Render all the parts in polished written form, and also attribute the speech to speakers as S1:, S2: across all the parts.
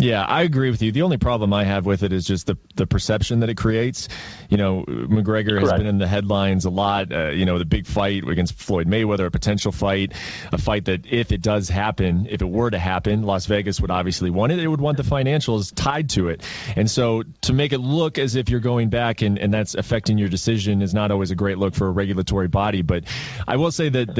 S1: Yeah, I agree with you. The only problem I have with it is just the perception that it creates. McGregor has been in the headlines a lot. The big fight against Floyd Mayweather, a potential fight, a fight that if it does happen, if it were to happen, Las Vegas would obviously want it. It would want the financials tied to it. And so to make it look as if you're going back and that's affecting your decision is not always a great look for a regulatory body. But I will say that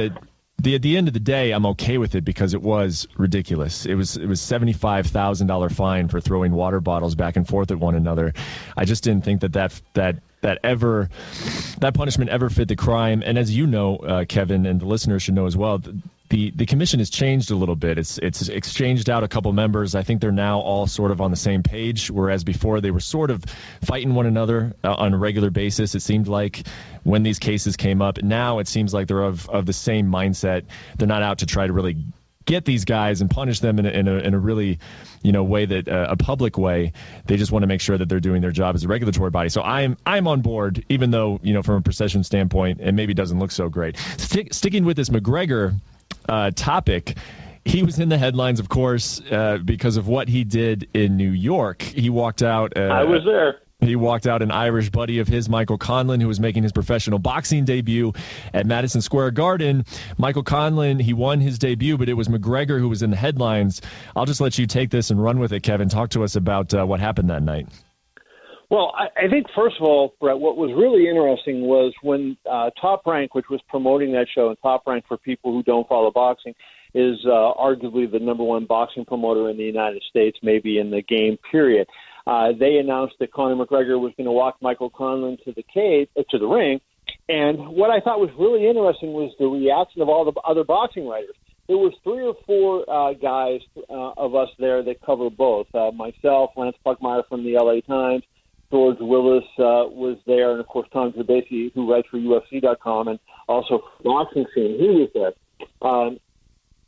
S1: at the end of the day, I'm okay with it because it was ridiculous. It was $75,000 fine for throwing water bottles back and forth at one another. I just didn't think that punishment ever fit the crime. And as you know, Kevin, and the listeners should know as well, the commission has changed a little bit. It's exchanged out a couple members. I think they're now all sort of on the same page, whereas before they were sort of fighting one another on a regular basis. It seemed like when these cases came up. Now it seems like they're of the same mindset. They're not out to try to really get these guys and punish them in a really, way that a public way. They just want to make sure that they're doing their job as a regulatory body. So I'm on board, even though, from a procession standpoint, it maybe doesn't look so great. Sticking with this McGregor topic, he was in the headlines, of course, because of what he did in New York. He walked out.
S2: I was there.
S1: He walked out an Irish buddy of his, Michael Conlon, who was making his professional boxing debut at Madison Square Garden. Michael Conlon, he won his debut, but it was McGregor who was in the headlines. I'll just let you take this and run with it, Kevin. Talk to us about what happened that night.
S2: Well, I think, first of all, Brett, what was really interesting was when Top Rank, which was promoting that show, and Top Rank, for people who don't follow boxing, is arguably the number one boxing promoter in the United States, maybe in the game, period. They announced that Conor McGregor was going to walk Michael Conlon to the ring. And what I thought was really interesting was the reaction of all the other boxing writers. There was 3 or 4 guys of us there that cover both. Myself, Lance Puckmeyer from the LA Times, George Willis was there, and, of course, Tom Trabasi, who writes for UFC.com, and also Boxing Scene, he was there.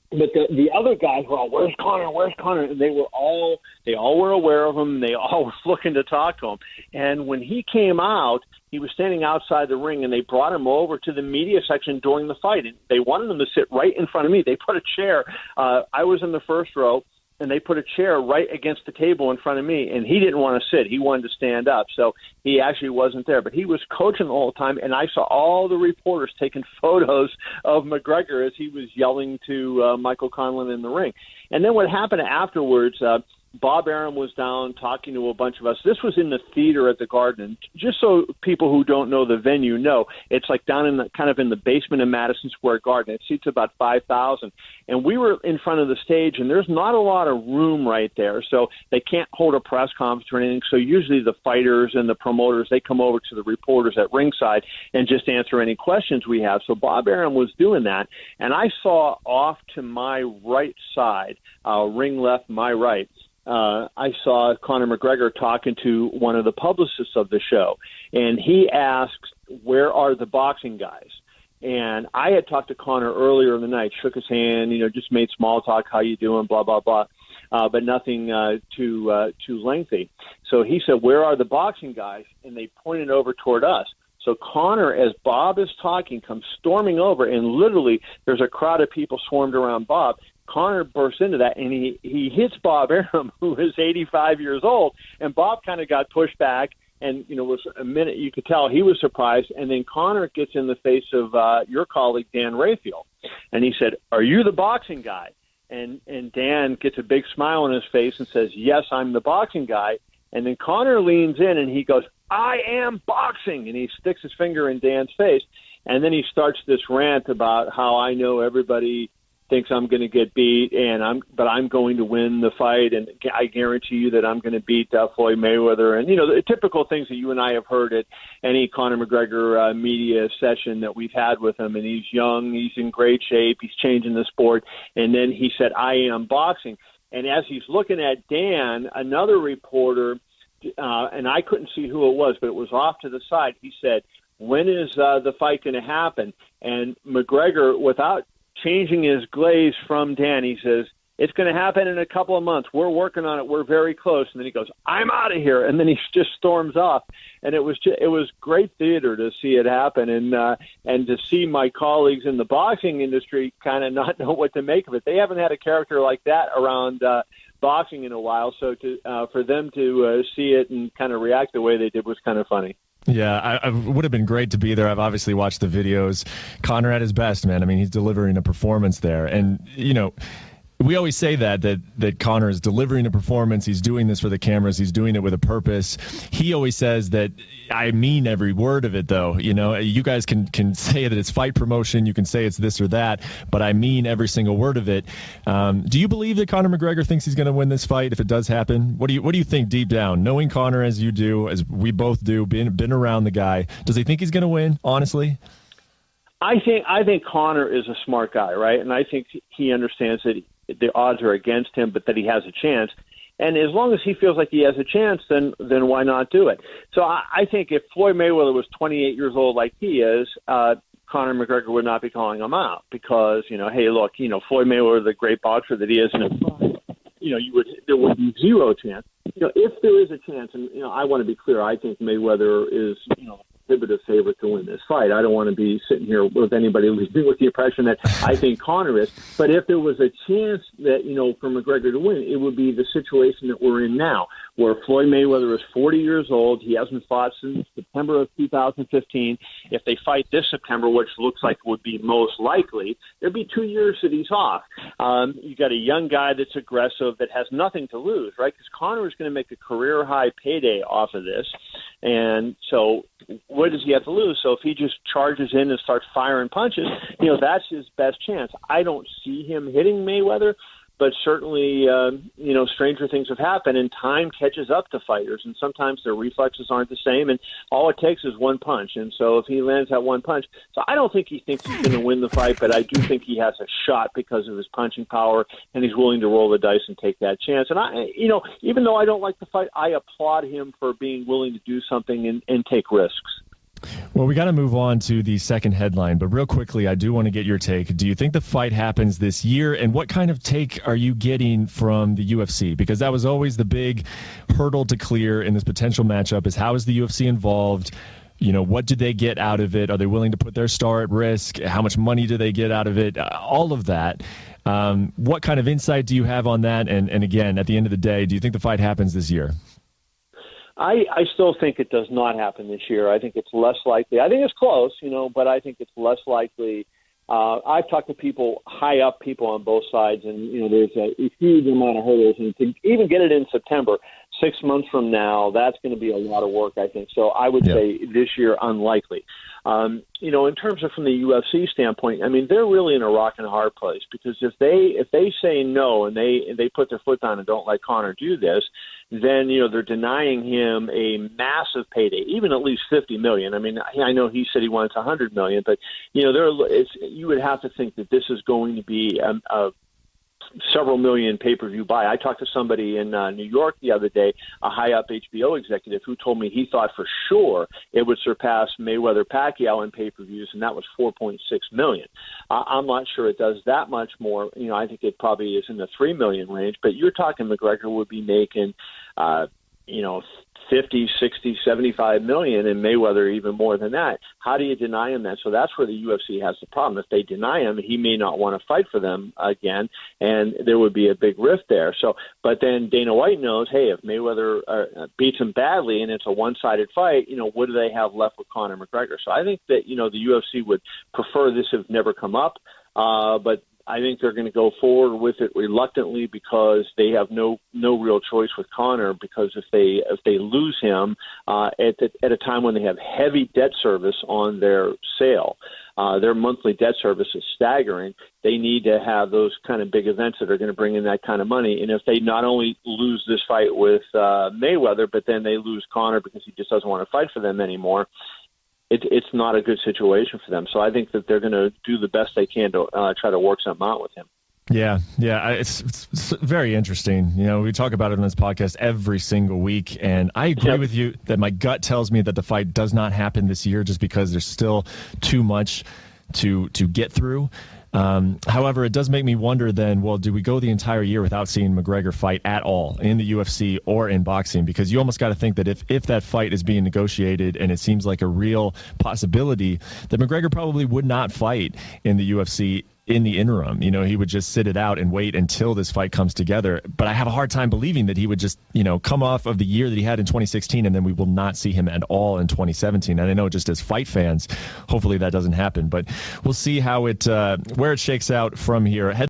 S2: But the other guys were all, where's Conor? Where's Conor? And they all were aware of him. They all were looking to talk to him. And when he came out, he was standing outside the ring, and they brought him over to the media section during the fight. And they wanted him to sit right in front of me. They put a chair. I was in the first row, and they put a chair right against the table in front of me, and he didn't want to sit. He wanted to stand up, so he actually wasn't there. But he was coaching the whole time, and I saw all the reporters taking photos of McGregor as he was yelling to Michael Conlon in the ring. And then what happened afterwards, Bob Arum was down talking to a bunch of us. This was in the theater at the Garden. Just so people who don't know the venue know, it's like down in the basement of Madison Square Garden. It seats about 5,000. And we were in front of the stage, and there's not a lot of room right there, so they can't hold a press conference or anything. So usually the fighters and the promoters, they come over to the reporters at ringside and just answer any questions we have. So Bob Arum was doing that, and I saw off to my right side, ring left, my right, I saw Conor McGregor talking to one of the publicists of the show, and he asked, where are the boxing guys? And I had talked to Conor earlier in the night, shook his hand, just made small talk, how you doing, blah, blah, blah, but nothing too lengthy. So he said, where are the boxing guys? And they pointed over toward us. So Conor, as Bob is talking, comes storming over, and literally there's a crowd of people swarmed around Bob. Conor bursts into that, and he hits Bob Arum, who is 85 years old, and Bob kind of got pushed back, and was a minute you could tell he was surprised, and then Conor gets in the face of your colleague Dan Rayfield, and he said, "Are you the boxing guy?" And Dan gets a big smile on his face and says, "Yes, I'm the boxing guy." And then Conor leans in and he goes, "I am boxing," and he sticks his finger in Dan's face, and then he starts this rant about how I know everybody thinks I'm going to get beat, but I'm going to win the fight, and I guarantee you that I'm going to beat Floyd Mayweather, and the typical things that you and I have heard at any Conor McGregor media session that we've had with him. And he's young, he's in great shape, he's changing the sport, and then he said, "I am boxing." And as he's looking at Dan, another reporter, and I couldn't see who it was, but it was off to the side. He said, "When is the fight going to happen?" And McGregor, without changing his glaze from Dan, he says, "It's going to happen in a couple of months. We're working on it. We're very close." And then he goes, "I'm out of here." And then he just storms off. And it was great theater to see it happen, and to see my colleagues in the boxing industry kind of not know what to make of it. They haven't had a character like that around boxing in a while. So for them to see it and kind of react the way they did was kind of funny.
S1: Yeah, I would have been great to be there. I've obviously watched the videos. Conor at his best, man. I mean, he's delivering a performance there. And, we always say that Conor is delivering a performance. He's doing this for the cameras. He's doing it with a purpose. He always says that I mean every word of it, though. You guys can say that it's fight promotion. You can say it's this or that, but I mean every single word of it. Do you believe that Conor McGregor thinks he's going to win this fight if it does happen? What do you think deep down, knowing Conor as you do, as we both do, been around the guy? Does he think he's going to win? Honestly.
S2: I think Conor is a smart guy, right? And I think he understands that the odds are against him, but that he has a chance. And as long as he feels like he has a chance, then why not do it? So I think if Floyd Mayweather was 28 years old like he is, Conor McGregor would not be calling him out because, hey, look, Floyd Mayweather, the great boxer that he is, and there would be zero chance. If there is a chance, and I want to be clear, I think Mayweather is, prohibitive favorite to win this fight. I don't want to be sitting here with anybody leaving with the impression that I think Conor is. But if there was a chance that, for McGregor to win, it would be the situation that we're in now, where Floyd Mayweather is 40 years old. He hasn't fought since September of 2015. If they fight this September, which looks like would be most likely, there'd be 2 years that he's off. You got a young guy that's aggressive that has nothing to lose, right? Because Conor is going to make a career-high payday off of this. And so what does he have to lose? So if he just charges in and starts firing punches, that's his best chance. I don't see him hitting Mayweather, but certainly, stranger things have happened, and time catches up to fighters, and sometimes their reflexes aren't the same, and all it takes is one punch. And so if he lands that one punch, so I don't think he thinks he's going to win the fight, but I do think he has a shot because of his punching power, and he's willing to roll the dice and take that chance. And even though I don't like the fight, I applaud him for being willing to do something and take risks.
S1: Well, we got to move on to the second headline, but real quickly, I do want to get your take. Do you think the fight happens this year, and what kind of take are you getting from the UFC? Because that was always the big hurdle to clear in this potential matchup is how is the UFC involved? What do they get out of it? Are they willing to put their star at risk? How much money do they get out of it? All of that. What kind of insight do you have on that? And again, at the end of the day, do you think the fight happens this year?
S2: I still think it does not happen this year. I think it's less likely. I think it's close, but I think it's less likely. I've talked to people, high up people on both sides, and, there's a huge amount of hurdles. And to even get it in September, 6 months from now, that's going to be a lot of work, I think. So I would say this year, unlikely. In terms of from the UFC standpoint, I mean, they're really in a rock and a hard place because if they say no and they put their foot down and don't let Conor do this, then, they're denying him a massive payday, even at least $50 million. I mean, I know he said he wants $100 million, but, you would have to think that this is going to be a several million pay-per-view buy. I talked to somebody in New York the other day, a high-up HBO executive, who told me he thought for sure it would surpass Mayweather-Pacquiao in pay-per-views, and that was $4.6 million. I'm not sure it does that much more. I think it probably is in the $3 million range, but you're talking McGregor would be making, 50, 60, 75 million, and Mayweather even more than that. How do you deny him that? So that's where the UFC has the problem. If they deny him, he may not want to fight for them again, and there would be a big rift there. So, but then Dana White knows, hey, if Mayweather beats him badly and it's a one-sided fight, what do they have left with Conor McGregor? So I think that, the UFC would prefer this have never come up, but I think they're going to go forward with it reluctantly because they have no real choice with Conor. Because if they lose him at a time when they have heavy debt service on their sale, their monthly debt service is staggering. They need to have those kind of big events that are going to bring in that kind of money. And if they not only lose this fight with Mayweather, but then they lose Conor because he just doesn't want to fight for them anymore, it's not a good situation for them. So I think that they're going to do the best they can to try to work something out with him.
S1: Yeah, it's very interesting. We talk about it on this podcast every single week, and I agree with you that my gut tells me that the fight does not happen this year just because there's still too much to get through. However, it does make me wonder then, well, do we go the entire year without seeing McGregor fight at all in the UFC or in boxing? Because you almost got to think that if that fight is being negotiated and it seems like a real possibility, that McGregor probably would not fight in the UFC in the interim. You know, he would just sit it out and wait until this fight comes together. But I have a hard time believing that he would just, you know, come off of the year that he had in 2016 and then we will not see him at all in 2017. And I know just as fight fans, hopefully that doesn't happen. But we'll see how where it shakes out from here.